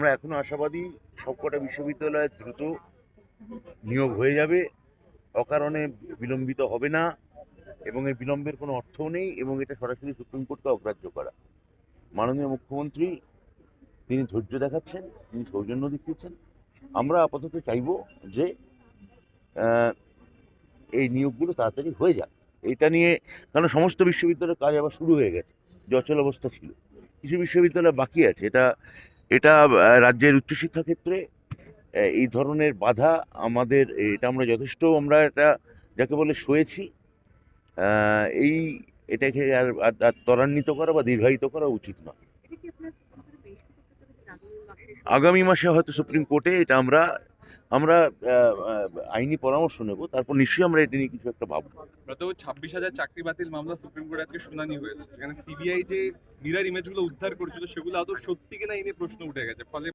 আমরা এখনো আশাবাদী সবকটা বিশ্ববিদ্যালয়ে দ্রুত নিয়োগ হয়ে যাবে, অকারণে বিলম্বিত হবে না, এবং এই বিলম্বের কোনো অর্থও নেই, এবং এটা সরাসরি সুপ্রিম কোর্টকে অগ্রাহ্য করা। মাননীয় মুখ্যমন্ত্রী তিনি ধৈর্য দেখাচ্ছেন, তিনি সৌজন্য দেখিয়েছেন। আমরা আপাতত চাইব যে এই নিয়োগগুলো তাড়াতাড়ি হয়ে যাক। এটা নিয়ে, কারণ সমস্ত বিশ্ববিদ্যালয়ের কাজ আবার শুরু হয়ে গেছে, জচল অবস্থা ছিল, কিছু বিশ্ববিদ্যালয় বাকি আছে। এটা এটা রাজ্যের উচ্চশিক্ষা ক্ষেত্রে এই ধরনের বাধা আমাদের, এটা আমরা যথেষ্ট, আমরা এটা যাকে বলে সয়েছি। এই এটাকে আর ত্বরান্বিত করা বা দীর্ঘায়িত করা উচিত নয়। আগামী মাসে হয়তো সুপ্রিম কোর্টে এটা আমরা আমরা আইনি পরামর্শ নেব, তারপর নিশ্চয়ই আমরা এটা নিয়ে কিছু একটা ভাববো। গত 26,000 চাকরি বাতিল মামলা সুপ্রিম কোর্টে আজকে শুনানি হয়েছে, সেখানে সিবিআই যে মিরর ইমেজগুলো উদ্ধার করেছিল সেগুলো আদৌ সত্যি কিনা এই নিয়ে প্রশ্ন উঠে গেছে, ফলে